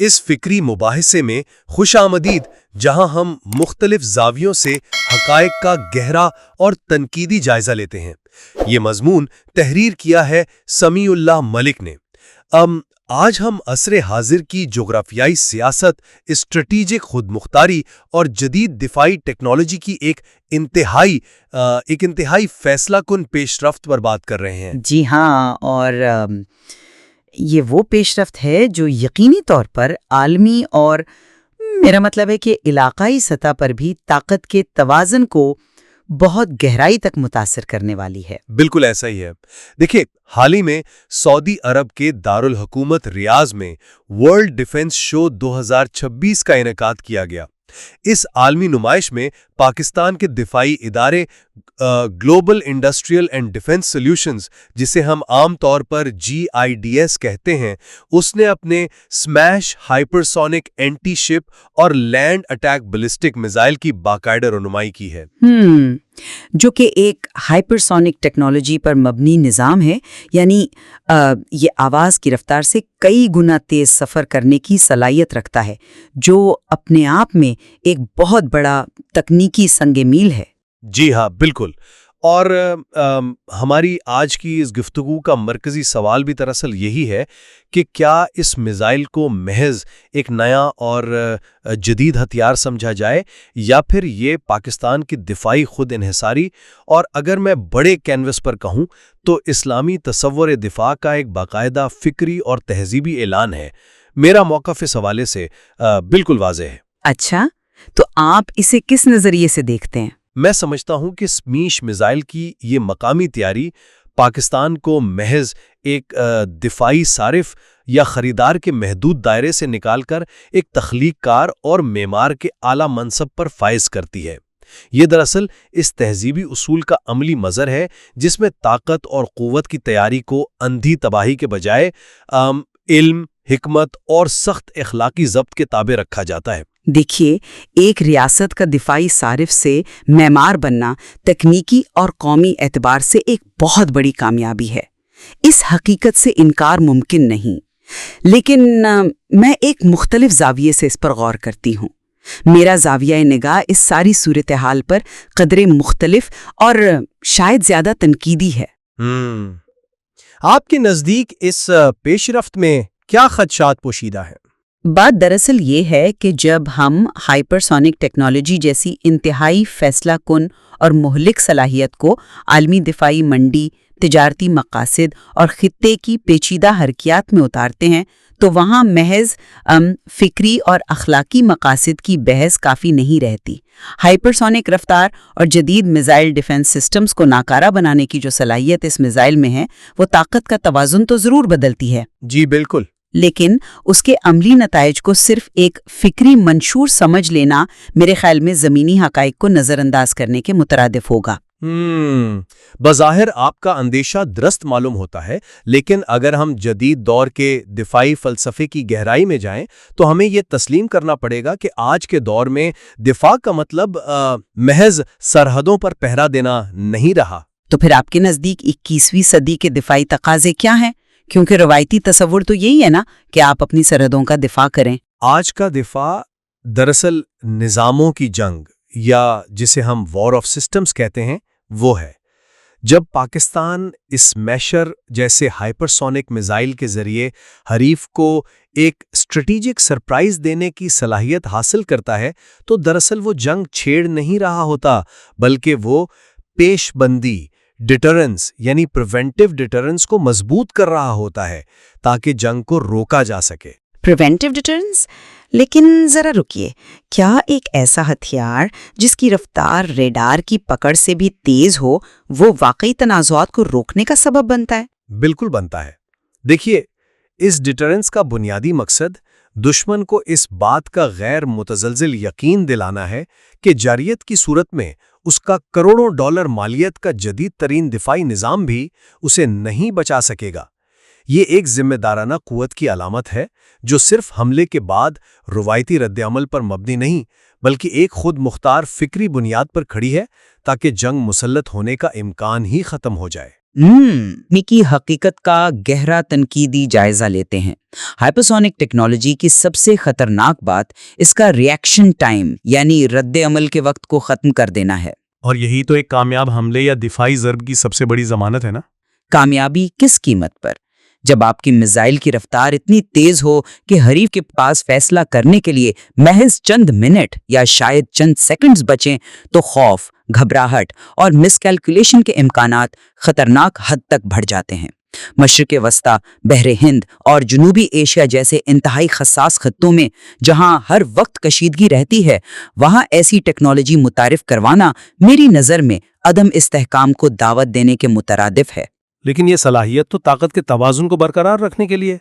اس فکری مباحثے میں خوش آمدید، جہاں ہم مختلف زاویوں سے حقائق کا گہرا اور تنقیدی جائزہ لیتے ہیں۔ یہ مضمون تحریر کیا ہے سمیع اللہ ملک نے۔ آج ہم عصر حاضر کی جغرافیائی سیاست، اسٹریٹجک خود مختاری اور جدید دفاعی ٹیکنالوجی کی ایک انتہائی فیصلہ کن پیش رفت پر بات کر رہے ہیں۔ جی ہاں، اور یہ وہ پیش رفت ہے جو یقینی طور پر عالمی اور میرا مطلب ہے کہ علاقائی سطح پر بھی طاقت کے توازن کو بہت گہرائی تک متاثر کرنے والی ہے۔ بالکل ایسا ہی ہے۔ دیکھیں، حال ہی میں سعودی عرب کے دارالحکومت ریاض میں ورلڈ ڈیفنس شو 2026 کا انعقاد کیا گیا۔ اس عالمی نمائش میں پاکستان کے دفاعی ادارے global industrial and defence solutions, جسے ہم عام طور پر GIDS کہتے ہیں، اس نے اپنے سمیش ہائپرسونک اینٹی شپ اور لینڈ اٹیک بیلسٹک میزائل کی باقاعدہ رونمائی کی ہے۔ جو کہ ایک ہائپرسونک ٹیکنالوجی پر مبنی نظام ہے، یعنی یہ آواز کی رفتار سے کئی گنا تیز سفر کرنے کی صلاحیت رکھتا ہے، جو اپنے آپ میں ایک بہت بڑا تکنیکی سنگ میل ہے۔ جی ہاں، بالکل۔ اور ہماری آج کی اس گفتگو کا مرکزی سوال بھی دراصل یہی ہے کہ کیا اس میزائل کو محض ایک نیا اور جدید ہتھیار سمجھا جائے، یا پھر یہ پاکستان کی دفاعی خود انحصاری اور اگر میں بڑے کینوس پر کہوں تو اسلامی تصور دفاع کا ایک باقاعدہ فکری اور تہذیبی اعلان ہے۔ میرا موقف اس حوالے سے بالکل واضح ہے۔ اچھا، تو آپ اسے کس نظریے سے دیکھتے ہیں؟ میں سمجھتا ہوں کہ سمیش میزائل کی یہ مقامی تیاری پاکستان کو محض ایک دفاعی صارف یا خریدار کے محدود دائرے سے نکال کر ایک تخلیق کار اور معمار کے اعلیٰ منصب پر فائز کرتی ہے۔ یہ دراصل اس تہذیبی اصول کا عملی مظہر ہے جس میں طاقت اور قوت کی تیاری کو اندھی تباہی کے بجائے علم، حکمت اور سخت اخلاقی ضبط کے تابع رکھا جاتا ہے۔ دیکھیے، ایک ریاست کا دفاعی صارف سے معمار بننا تکنیکی اور قومی اعتبار سے ایک بہت بڑی کامیابی ہے۔ اس حقیقت سے انکار ممکن نہیں، لیکن میں ایک مختلف زاویے سے اس پر غور کرتی ہوں۔ میرا زاویہ نگاہ اس ساری صورتحال پر قدرے مختلف اور شاید زیادہ تنقیدی ہے۔ آپ کے نزدیک اس پیش رفت میں کیا خدشات پوشیدہ ہیں؟ بات دراصل یہ ہے کہ جب ہم ہائپرسونک ٹیکنالوجی جیسی انتہائی فیصلہ کن اور مہلک صلاحیت کو عالمی دفاعی منڈی، تجارتی مقاصد اور خطے کی پیچیدہ حرکیات میں اتارتے ہیں، تو وہاں محض فکری اور اخلاقی مقاصد کی بحث کافی نہیں رہتی۔ ہائپرسونک رفتار اور جدید میزائل ڈیفنس سسٹمز کو ناکارہ بنانے کی جو صلاحیت اس میزائل میں ہے، وہ طاقت کا توازن تو ضرور بدلتی ہے۔ جی بالکل، لیکن اس کے عملی نتائج کو صرف ایک فکری منشور سمجھ لینا میرے خیال میں زمینی حقائق کو نظر انداز کرنے کے مترادف ہوگا۔ بظاہر آپ کا اندیشہ درست معلوم ہوتا ہے، لیکن اگر ہم جدید دور کے دفاعی فلسفے کی گہرائی میں جائیں تو ہمیں یہ تسلیم کرنا پڑے گا کہ آج کے دور میں دفاع کا مطلب محض سرحدوں پر پہرا دینا نہیں رہا۔ تو پھر آپ کے نزدیک 21ویں صدی کے دفاعی تقاضے کیا ہیں؟ کیونکہ روایتی تصور تو یہی ہے نا کہ آپ اپنی سرحدوں کا دفاع کریں۔ آج کا دفاع دراصل نظاموں کی جنگ، یا جسے ہم وار آف سسٹمز کہتے ہیں، وہ ہے۔ جب پاکستان اسمیشر جیسے ہائپرسونک میزائل کے ذریعے حریف کو ایک اسٹریٹجک سرپرائز دینے کی صلاحیت حاصل کرتا ہے تو دراصل وہ جنگ چھیڑ نہیں رہا ہوتا، بلکہ وہ پیش بندی، ڈیٹرنس یعنی پریونٹیو ڈیٹرنس کو مضبوط کر رہا ہوتا ہے تاکہ جنگ کو روکا جا سکے۔ Preventive deterrence? لیکن ذرا رکیے، کیا ایک ایسا ہتھیار جس کی رفتار ریڈار کی پکڑ سے بھی تیز ہو، وہ واقعی تنازعات کو روکنے کا سبب بنتا ہے؟ بالکل بنتا ہے۔ دیکھیے، اس ڈیٹرنس کا بنیادی مقصد دشمن کو اس بات کا غیر متزلزل یقین دلانا ہے کہ جارحیت کی صورت میں اس کا کروڑوں ڈالر مالیت کا جدید ترین دفاعی نظام بھی اسے نہیں بچا سکے گا۔ یہ ایک ذمہ دارانہ قوت کی علامت ہے جو صرف حملے کے بعد روایتی رد عمل پر مبنی نہیں، بلکہ ایک خود مختار فکری بنیاد پر کھڑی ہے تاکہ جنگ مسلط ہونے کا امکان ہی ختم ہو جائے۔ کی حقیقت کا گہرا تنقیدی جائزہ لیتے ہیں۔ ہائپرسونک ٹیکنالوجی کی سب سے خطرناک بات اس کا ریئیکشن ٹائم یعنی رد عمل کے وقت کو ختم کر دینا ہے۔ اور یہی تو ایک کامیاب حملے یا دفاعی ضرب کی سب سے بڑی ضمانت ہے نا؟ کامیابی کس قیمت پر؟ جب آپ کی میزائل کی رفتار اتنی تیز ہو کہ حریف کے پاس فیصلہ کرنے کے لیے محض چند منٹ یا شاید چند سیکنڈز بچیں تو خوف، گھبراہٹ اور مس کیلکولیشن کے امکانات خطرناک حد تک بڑھ جاتے ہیں۔ مشرق وسطی، بحر ہند اور جنوبی ایشیا جیسے انتہائی حساس خطوں میں جہاں ہر وقت کشیدگی رہتی ہے، وہاں ایسی ٹیکنالوجی متعارف کروانا میری نظر میں عدم استحکام کو دعوت دینے کے مترادف ہے۔ لیکن یہ صلاحیت تو طاقت کے توازن کو برقرار رکھنے کے لیے،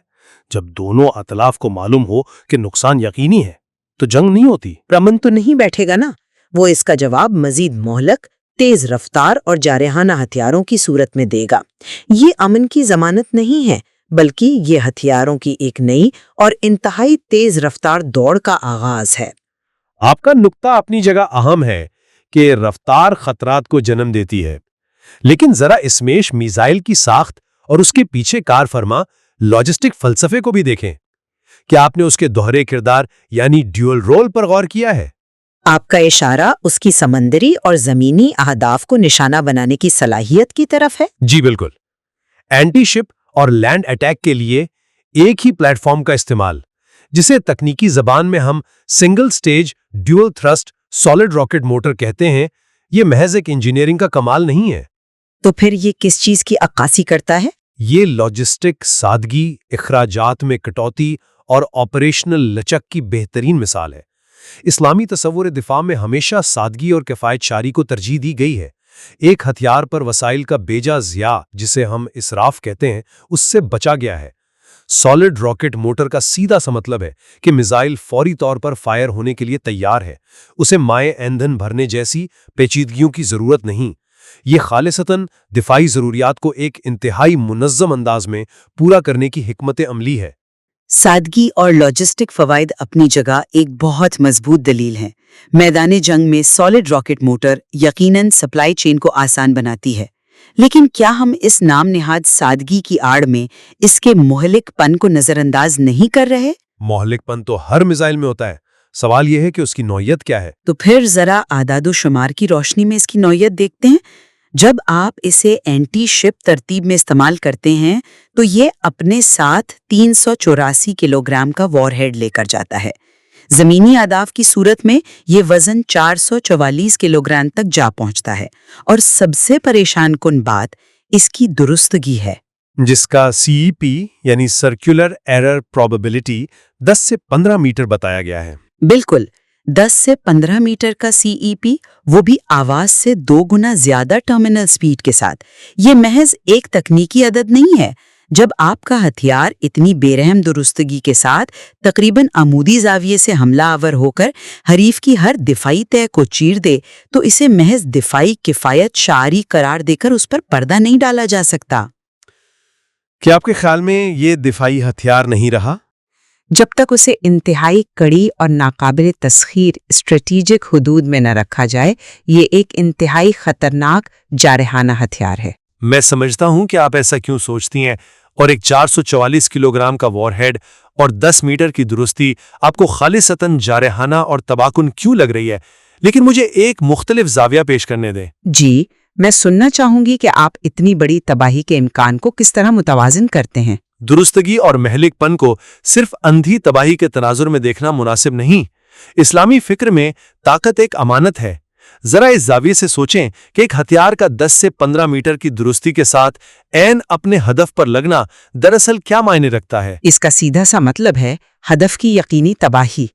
جب دونوں اطلاف کو معلوم ہو کہ نقصان یقینی ہے تو جنگ نہیں ہوتی۔ امن تو نہیں بیٹھے گا نا، وہ اس کا جواب مزید مہلک، تیز رفتار اور جارحانہ ہتھیاروں کی صورت میں دے گا۔ یہ امن کی ضمانت نہیں ہے، بلکہ یہ ہتھیاروں کی ایک نئی اور انتہائی تیز رفتار دوڑ کا آغاز ہے۔ آپ کا نقطہ اپنی جگہ اہم ہے کہ رفتار خطرات کو جنم دیتی ہے، لیکن ذرا اسمیش میزائل کی ساخت اور اس کے پیچھے کار فرما لاجسٹک فلسفے کو بھی دیکھیں۔ کیا آپ نے اس کے دوہرے کردار یعنی ڈیول رول پر غور کیا ہے؟ آپ کا اشارہ اس کی سمندری اور زمینی اہداف کو نشانہ بنانے کی صلاحیت کی طرف ہے؟ جی بالکل۔ اینٹی شپ اور لینڈ اٹیک کے لیے ایک ہی پلیٹ فارم کا استعمال، جسے تکنیکی زبان میں ہم single stage dual thrust solid rocket motor کہتے ہیں، یہ محض ایک انجینئرنگ کا کمال نہیں ہے۔ تو پھر یہ کس چیز کی عکاسی کرتا ہے؟ یہ لاجسٹک سادگی، اخراجات میں کٹوتی اور آپریشنل لچک کی بہترین مثال ہے۔ اسلامی تصور دفاع میں ہمیشہ سادگی اور کفایت شاری کو ترجیح دی گئی ہے۔ ایک ہتھیار پر وسائل کا بیجا ضیاع، جسے ہم اسراف کہتے ہیں، اس سے بچا گیا ہے۔ سالڈ راکٹ موٹر کا سیدھا سا مطلب ہے کہ میزائل فوری طور پر فائر ہونے کے لیے تیار ہے، اسے مائع ایندھن بھرنے جیسی پیچیدگیوں کی ضرورت نہیں۔ یہ خالصتاً دفاعی ضروریات کو ایک انتہائی منظم انداز میں پورا کرنے کی حکمت عملی ہے۔ سادگی اور لاجسٹک فوائد اپنی جگہ ایک بہت مضبوط دلیل ہیں۔ میدان جنگ میں سالڈ راکٹ موٹر یقیناً سپلائی چین کو آسان بناتی ہے، لیکن کیا ہم اس نام نہاد سادگی کی آڑ میں اس کے مہلک پن کو نظر انداز نہیں کر رہے؟ مہلک پن تو ہر میزائل میں ہوتا ہے، سوال یہ ہے کہ اس کی نوعیت کیا ہے۔ تو پھر ذرا اعداد و شمار کی روشنی میں اس کی نوعیت دیکھتے ہیں۔ جب آپ اسے اینٹی شپ ترتیب میں استعمال کرتے ہیں تو یہ اپنے ساتھ 384 کلو گرام کا وار ہیڈ لے کر جاتا ہے۔ زمینی اہداف کی صورت میں یہ وزن 444 کلو گرام تک جا پہنچتا ہے، اور سب سے پریشان کن بات اس کی درستگی ہے، جس کا CEP یعنی سرکولر ایرر پروبیبلٹی 10 سے 15 میٹر بتایا گیا ہے۔ بالکل 10 سے 15 میٹر کا CEP، وہ بھی آواز سے 2 گنا زیادہ ٹرمینل سپیڈ کے ساتھ۔ یہ محض ایک تکنیکی عدد نہیں ہے۔ جب آپ کا ہتھیار اتنی بے رحم درستگی کے ساتھ تقریباً عمودی زاویے سے حملہ آور ہو کر حریف کی ہر دفاعی طے کو چیر دے تو اسے محض دفاعی کفایت شعاری قرار دے کر اس پر پردہ نہیں ڈالا جا سکتا۔ کیا آپ کے خیال میں یہ دفاعی ہتھیار نہیں رہا؟ جب تک اسے انتہائی کڑی اور ناقابل تسخیر اسٹریٹیجک حدود میں نہ رکھا جائے، یہ ایک انتہائی خطرناک جارحانہ ہتھیار ہے۔ میں سمجھتا ہوں کہ آپ ایسا کیوں سوچتی ہیں، اور ایک 444 کلو گرام کا وار ہیڈ اور 10 میٹر کی درستی آپ کو خالصتاً جارحانہ اور تباکن کیوں لگ رہی ہے، لیکن مجھے ایک مختلف زاویہ پیش کرنے دیں۔ جی، میں سننا چاہوں گی کہ آپ اتنی بڑی تباہی کے امکان کو کس طرح متوازن کرتے ہیں۔ درستگی اور مہلک پن کو صرف اندھی تباہی کے تناظر میں دیکھنا مناسب نہیں۔ اسلامی فکر میں طاقت ایک امانت ہے۔ ذرا اس زاویے سے سوچیں کہ ایک ہتھیار کا 10 سے 15 میٹر کی درستی کے ساتھ عین اپنے ہدف پر لگنا دراصل کیا معنی رکھتا ہے۔ اس کا سیدھا سا مطلب ہے ہدف کی یقینی تباہی۔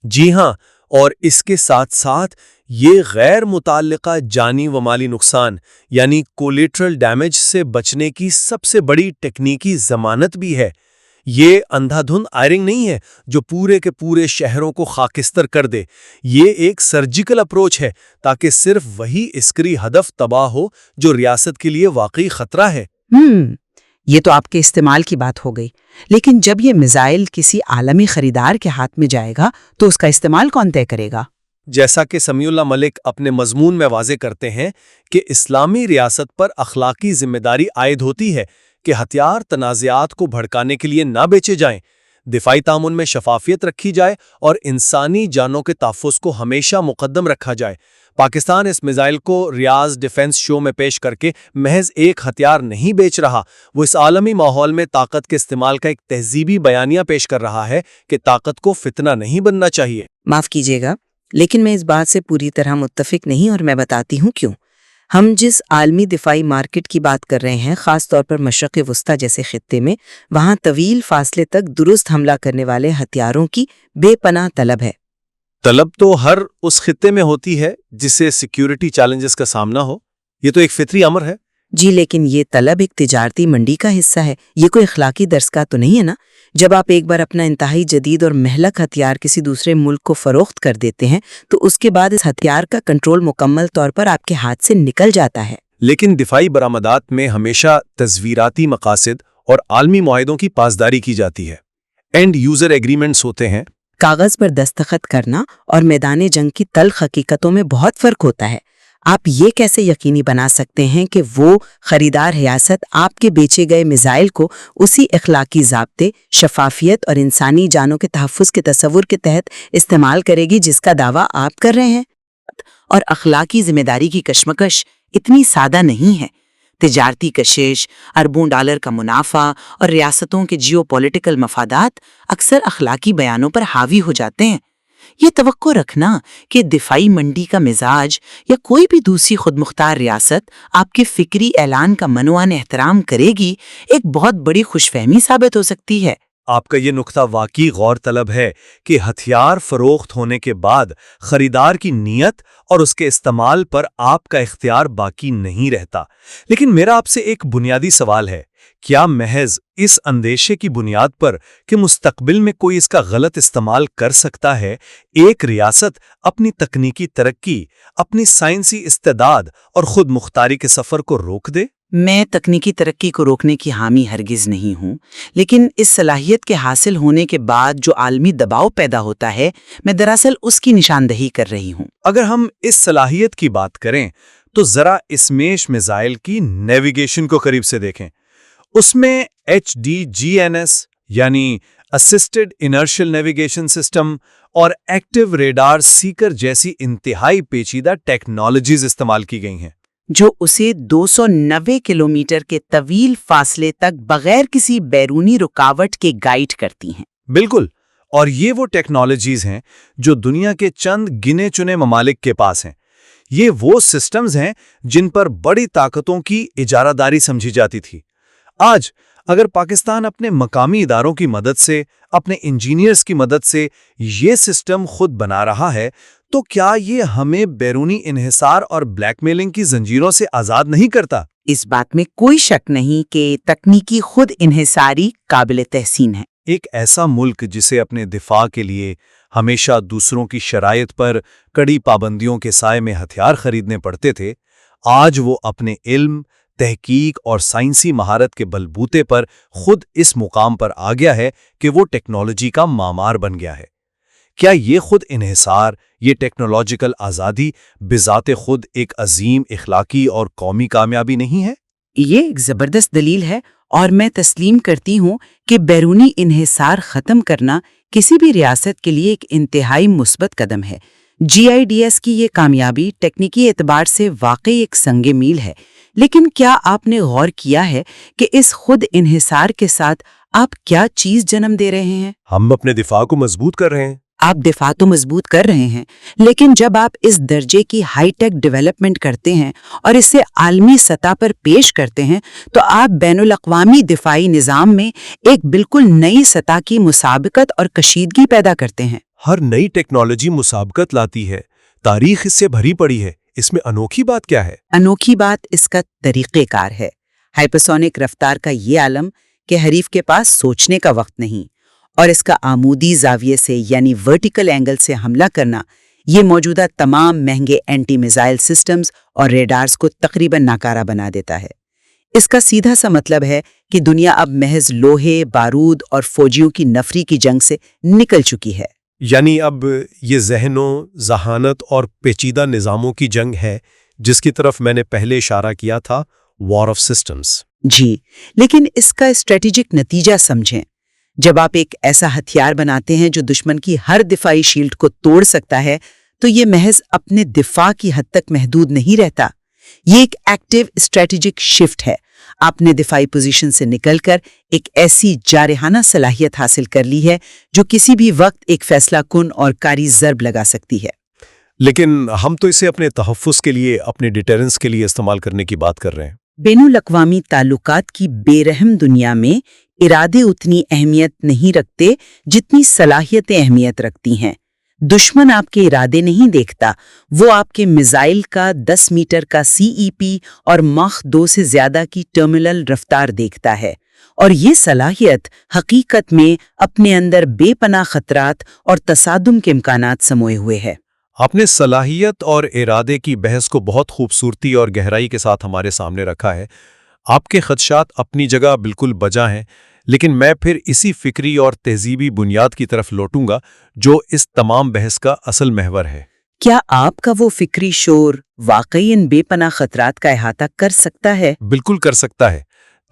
جی ہاں، اور اس کے ساتھ ساتھ یہ غیر متعلقہ جانی و مالی نقصان یعنی کولیٹرل ڈیمیج سے بچنے کی سب سے بڑی ٹیکنیکی ضمانت بھی ہے۔ یہ اندھا دھند آئرنگ نہیں ہے جو پورے کے پورے شہروں کو خاکستر کر دے۔ یہ ایک سرجیکل اپروچ ہے تاکہ صرف وہی عسکری ہدف تباہ ہو جو ریاست کے لیے واقعی خطرہ ہے۔ یہ تو آپ کے استعمال کی بات ہو گئی، لیکن جب یہ میزائل کسی عالمی خریدار کے ہاتھ میں جائے گا تو اس کا استعمال کون طے کرے گا؟ جیسا کہ سمیع اللہ ملک اپنے مضمون میں واضح کرتے ہیں کہ اسلامی ریاست پر اخلاقی ذمہ داری عائد ہوتی ہے کہ ہتھیار تنازعات کو بھڑکانے کے لیے نہ بیچے جائیں، دفاعی تعاون میں شفافیت رکھی جائے اور انسانی جانوں کے تحفظ کو ہمیشہ مقدم رکھا جائے۔ پاکستان اس میزائل کو ریاض ڈیفنس شو میں پیش کر کے محض ایک ہتھیار نہیں بیچ رہا، وہ اس عالمی ماحول میں طاقت کے استعمال کا ایک تہذیبی بیانیہ پیش کر رہا ہے کہ طاقت کو فتنہ نہیں بننا چاہیے۔ معاف کیجیے گا، لیکن میں اس بات سے پوری طرح متفق نہیں، اور میں بتاتی ہوں کیوں۔ ہم جس عالمی دفاعی مارکیٹ کی بات کر رہے ہیں، خاص طور پر مشرق وسطیٰ جیسے خطے میں، وہاں طویل فاصلے تک درست حملہ کرنے والے ہتھیاروں کی بے پناہ طلب ہے۔ طلب تو ہر اس خطے میں ہوتی ہے جسے سیکیورٹی چیلنجز کا سامنا ہو، یہ تو ایک فطری امر ہے۔ جی، لیکن یہ طلب ایک تجارتی منڈی کا حصہ ہے، یہ کوئی اخلاقی درس کا تو نہیں ہے نا؟ جب آپ ایک بار اپنا انتہائی جدید اور مہلک ہتھیار کسی دوسرے ملک کو فروخت کر دیتے ہیں تو اس کے بعد اس ہتھیار کا کنٹرول مکمل طور پر آپ کے ہاتھ سے نکل جاتا ہے۔ لیکن دفاعی برآمدات میں ہمیشہ تصویراتی مقاصد اور عالمی معاہدوں کی پاسداری کی جاتی ہے، اینڈ یوزر ایگریمنٹس ہوتے ہیں۔ کاغذ پر دستخط کرنا اور میدان جنگ کی تلخ حقیقتوں میں بہت فرق ہوتا ہے۔ آپ یہ کیسے یقینی بنا سکتے ہیں کہ وہ خریدار ریاست آپ کے بیچے گئے میزائل کو اسی اخلاقی ضابطے، شفافیت اور انسانی جانوں کے تحفظ کے تصور کے تحت استعمال کرے گی جس کا دعویٰ آپ کر رہے ہیں؟ اور اخلاقی ذمہ داری کی کشمکش اتنی سادہ نہیں ہے۔ تجارتی کشش، اربوں ڈالر کا منافع اور ریاستوں کے جیو پولیٹیکل مفادات اکثر اخلاقی بیانوں پر حاوی ہو جاتے ہیں۔ یہ توقع رکھنا کہ دفاعی منڈی کا مزاج یا کوئی بھی دوسری خود مختار ریاست آپ کے فکری اعلان کا منوان احترام کرے گی، ایک بہت بڑی خوش فہمی ثابت ہو سکتی ہے۔ آپ کا یہ نقطہ واقعی غور طلب ہے کہ ہتھیار فروخت ہونے کے بعد خریدار کی نیت اور اس کے استعمال پر آپ کا اختیار باقی نہیں رہتا۔ لیکن میرا آپ سے ایک بنیادی سوال ہے، کیا محض اس اندیشے کی بنیاد پر کہ مستقبل میں کوئی اس کا غلط استعمال کر سکتا ہے، ایک ریاست اپنی تکنیکی ترقی، اپنی سائنسی استعداد اور خود مختاری کے سفر کو روک دے؟ میں تکنیکی ترقی کو روکنے کی حامی ہرگز نہیں ہوں، لیکن اس صلاحیت کے حاصل ہونے کے بعد جو عالمی دباؤ پیدا ہوتا ہے، میں دراصل اس کی نشاندہی کر رہی ہوں۔ اگر ہم اس صلاحیت کی بات کریں تو ذرا اسمیش میزائل کی نیویگیشن کو قریب سے دیکھیں۔ اس میں HDGNS یعنی اسسٹڈ انرشل نیویگیشن سسٹم اور ایکٹیو ریڈار سیکر جیسی انتہائی پیچیدہ ٹیکنالوجیز استعمال کی گئی ہیں، جو اسے 290 کلومیٹر کے طویل فاصلے تک بغیر کسی بیرونی رکاوٹ کے گائیڈ کرتی ہیں۔ بالکل، اور یہ وہ ٹیکنالوجیز ہیں جو دنیا کے چند گنے چنے ممالک کے پاس ہیں۔ یہ وہ سسٹمز ہیں جن پر بڑی طاقتوں کی اجارہ داری سمجھی جاتی تھی۔ آج اگر پاکستان اپنے مقامی اداروں کی مدد سے، اپنے انجینئرز کی مدد سے یہ سسٹم خود بنا رہا ہے، تو کیا یہ ہمیں بیرونی انحصار اور بلیک میلنگ کی زنجیروں سے آزاد نہیں کرتا؟ اس بات میں کوئی شک نہیں کہ تکنیکی خود انحصاری قابل تحسین ہے۔ ایک ایسا ملک جسے اپنے دفاع کے لیے ہمیشہ دوسروں کی شرائط پر کڑی پابندیوں کے سائے میں ہتھیار خریدنے پڑتے تھے، آج وہ اپنے علم، تحقیق اور سائنسی مہارت کے بلبوتے پر خود اس مقام پر آ گیا ہے کہ وہ ٹیکنالوجی کا معمار بن گیا ہے۔ کیا یہ خود انحصار، یہ ٹیکنالوجیکل آزادی بذات خود ایک عظیم اخلاقی اور قومی کامیابی نہیں ہے؟ یہ ایک زبردست دلیل ہے، اور میں تسلیم کرتی ہوں کہ بیرونی انحصار ختم کرنا کسی بھی ریاست کے لیے ایک انتہائی مثبت قدم ہے۔ GIDS کی یہ کامیابی ٹیکنیکی اعتبار سے واقعی ایک سنگ میل ہے، لیکن کیا آپ نے غور کیا ہے کہ اس خود انحصار کے ساتھ آپ کیا چیز جنم دے رہے ہیں؟ ہم اپنے دفاع کو مضبوط کر رہے ہیں۔ آپ دفاع تو مضبوط کر رہے ہیں، لیکن جب آپ اس درجے کی ہائی ٹیک ڈیولپمنٹ کرتے ہیں اور اسے عالمی سطح پر پیش کرتے ہیں تو آپ بین الاقوامی دفاعی نظام میں ایک بالکل نئی سطح کی مسابقت اور کشیدگی پیدا کرتے ہیں۔ ہر نئی ٹیکنالوجی مسابقت لاتی ہے، تاریخ اس سے بھری پڑی ہے۔ اس میں انوکھی بات کیا ہے؟ انوکھی بات اس کا طریقہ کار ہے۔ ہائپرسونک رفتار کا یہ عالم کہ حریف کے پاس سوچنے کا وقت نہیں، اور اس کا عمودی زاویے سے یعنی ورٹیکل اینگل سے حملہ کرنا، یہ موجودہ تمام مہنگے اینٹی میزائل سسٹمز اور ریڈارز کو تقریباً ناکارہ بنا دیتا ہے۔ اس کا سیدھا سا مطلب ہے کہ دنیا اب محض لوہے، بارود اور فوجیوں کی نفری کی جنگ سے نکل چکی ہے۔ یعنی اب یہ ذہنوں، ذہانت اور پیچیدہ نظاموں کی جنگ ہے جس کی طرف میں نے پہلے اشارہ کیا تھا، وار آف سسٹمز۔ جی، لیکن اس کا اسٹریٹجک نتیجہ سمجھیں۔ جب آپ ایک ایسا ہتھیار بناتے ہیں جو دشمن کی ہر دفاعی شیلڈ کو توڑ سکتا ہے، تو یہ محض اپنے دفاع کی حد تک محدود نہیں رہتا۔ یہ ایک ایکٹیو اسٹریٹجک شفٹ ہے۔ آپ نے دفاعی پوزیشن سے نکل کر ایک ایسی جارحانہ صلاحیت حاصل کر لی ہے جو کسی بھی وقت ایک فیصلہ کن اور کاری ضرب لگا سکتی ہے۔ لیکن ہم تو اسے اپنے تحفظ کے لیے، اپنے ڈیٹرنس کے لیے استعمال کرنے کی بات کر رہے ہیں۔ بین الاقوامی تعلقات کی بے رحم دنیا میں ارادے اتنی اہمیت نہیں رکھتے جتنی صلاحیتیں اہمیت رکھتی ہیں۔ دشمن آپ کے ارادے نہیں دیکھتا، وہ آپ کے میزائل کا 10 میٹر کا CEP اور ماخ 2 سے زیادہ کی ٹرمینل رفتار دیکھتا ہے، اور یہ صلاحیت حقیقت میں اپنے اندر بے پناہ خطرات اور تصادم کے امکانات سموئے ہوئے ہے۔ آپ نے صلاحیت اور ارادے کی بحث کو بہت خوبصورتی اور گہرائی کے ساتھ ہمارے سامنے رکھا ہے۔ آپ کے خدشات اپنی جگہ بالکل بجا ہیں، لیکن میں پھر اسی فکری اور تہذیبی بنیاد کی طرف لوٹوں گا جو اس تمام بحث کا اصل محور ہے۔ کیا آپ کا وہ فکری شور واقعی ان بے پناہ خطرات کا احاطہ کر سکتا ہے؟ بالکل کر سکتا ہے۔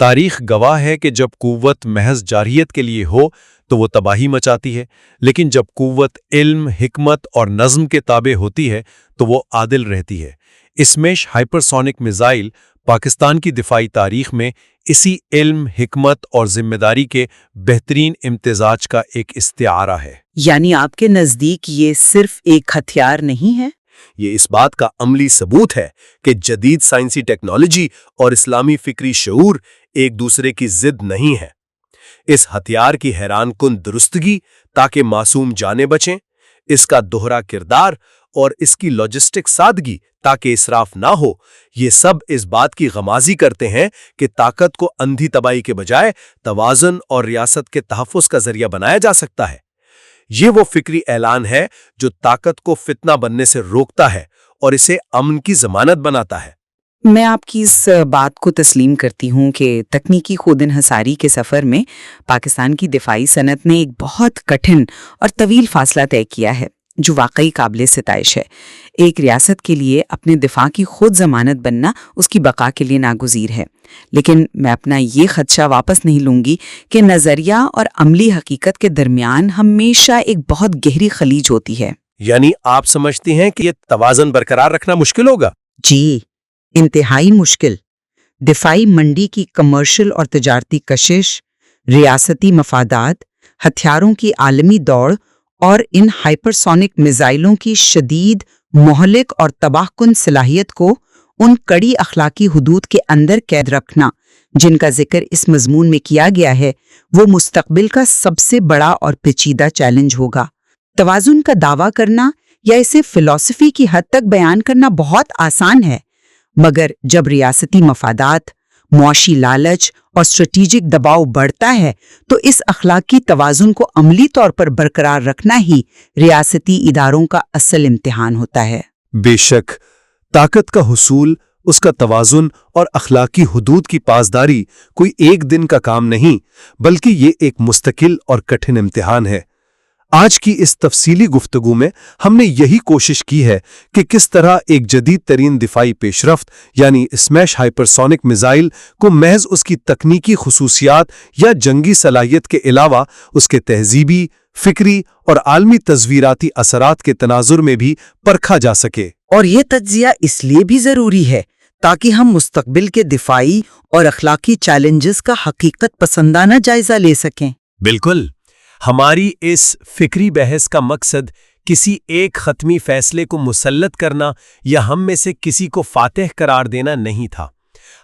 تاریخ گواہ ہے کہ جب قوت محض جارحیت کے لیے ہو تو وہ تباہی مچاتی ہے، لیکن جب قوت علم، حکمت اور نظم کے تابع ہوتی ہے تو وہ عادل رہتی ہے۔ اسمیش ہائپرسونک میزائل پاکستان کی دفاعی تاریخ میں اسی علم، حکمت اور ذمہ داری کے بہترین امتزاج کا ایک استعارہ ہے۔ یعنی آپ کے نزدیک یہ صرف ایک ہتھیار نہیں ہے؟ یہ اس بات کا عملی ثبوت ہے کہ جدید سائنسی ٹیکنالوجی اور اسلامی فکری شعور ایک دوسرے کی ضد نہیں ہے۔ اس ہتھیار کی حیران کن درستگی تاکہ معصوم جانیں بچیں، اس کا دوہرا کردار اور اس کی لاجسٹک سادگی تاکہ اسراف نہ ہو، یہ سب اس بات کی غمازی کرتے ہیں کہ طاقت کو اندھی تباہی کے بجائے توازن اور ریاست کے تحفظ کا ذریعہ بنایا جا سکتا ہے۔ یہ وہ فکری اعلان ہے جو طاقت کو فتنہ بننے سے روکتا ہے اور اسے امن کی ضمانت بناتا ہے۔ میں آپ کی اس بات کو تسلیم کرتی ہوں کہ تکنیکی خود انحصاری کے سفر میں پاکستان کی دفاعی صنعت نے ایک بہت کٹھن اور طویل فاصلہ طے کیا ہے جو واقعی قابل ستائش ہے۔ ایک ریاست کے لیے اپنے دفاع کی خود ضمانت بننا اس کی بقا کے لیے ناگزیر ہے، لیکن میں اپنا یہ خدشہ واپس نہیں لوں گی کہ نظریہ اور عملی حقیقت کے درمیان ہمیشہ ایک بہت گہری خلیج ہوتی ہے۔ یعنی آپ سمجھتی ہیں کہ یہ توازن برقرار رکھنا مشکل ہوگا؟ جی، انتہائی مشکل۔ دفاعی منڈی کی کمرشل اور تجارتی کشش، ریاستی مفادات، ہتھیاروں کی عالمی دوڑ اور ان ہائپرسونک میزائلوں کی شدید، مہلک اور تباہ کن صلاحیت کو ان کڑی اخلاقی حدود کے اندر قید رکھنا جن کا ذکر اس مضمون میں کیا گیا ہے، وہ مستقبل کا سب سے بڑا اور پیچیدہ چیلنج ہوگا۔ توازن کا دعویٰ کرنا یا اسے فلسفی کی حد تک بیان کرنا بہت آسان ہے، مگر جب ریاستی مفادات، معاشی لالچ اور اسٹریٹجک دباؤ بڑھتا ہے تو اس اخلاقی توازن کو عملی طور پر برقرار رکھنا ہی ریاستی اداروں کا اصل امتحان ہوتا ہے۔ بے شک، طاقت کا حصول، اس کا توازن اور اخلاقی حدود کی پاسداری کوئی ایک دن کا کام نہیں، بلکہ یہ ایک مستقل اور کٹھن امتحان ہے۔ آج کی اس تفصیلی گفتگو میں ہم نے یہی کوشش کی ہے کہ کس طرح ایک جدید ترین دفاعی پیش رفت یعنی اسمیش ہائپرسونک میزائل کو محض اس کی تکنیکی خصوصیات یا جنگی صلاحیت کے علاوہ اس کے تہذیبی، فکری اور عالمی تصویراتی اثرات کے تناظر میں بھی پرکھا جا سکے۔ اور یہ تجزیہ اس لیے بھی ضروری ہے تاکہ ہم مستقبل کے دفاعی اور اخلاقی چیلنجز کا حقیقت پسندانہ جائزہ لے سکیں۔ بالکل، ہماری اس فکری بحث کا مقصد کسی ایک حتمی فیصلے کو مسلط کرنا یا ہم میں سے کسی کو فاتح قرار دینا نہیں تھا۔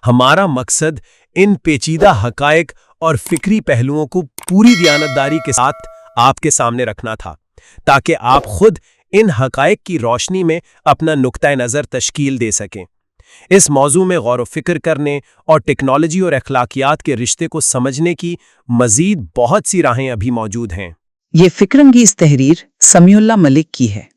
ہمارا مقصد ان پیچیدہ حقائق اور فکری پہلوؤں کو پوری دیانتداری کے ساتھ آپ کے سامنے رکھنا تھا، تاکہ آپ خود ان حقائق کی روشنی میں اپنا نقطہ نظر تشکیل دے سکیں۔ اس موضوع میں غور و فکر کرنے اور ٹیکنالوجی اور اخلاقیات کے رشتے کو سمجھنے کی مزید بہت سی راہیں ابھی موجود ہیں۔ یہ فکر انگیز تحریر سمیع اللہ ملک کی ہے۔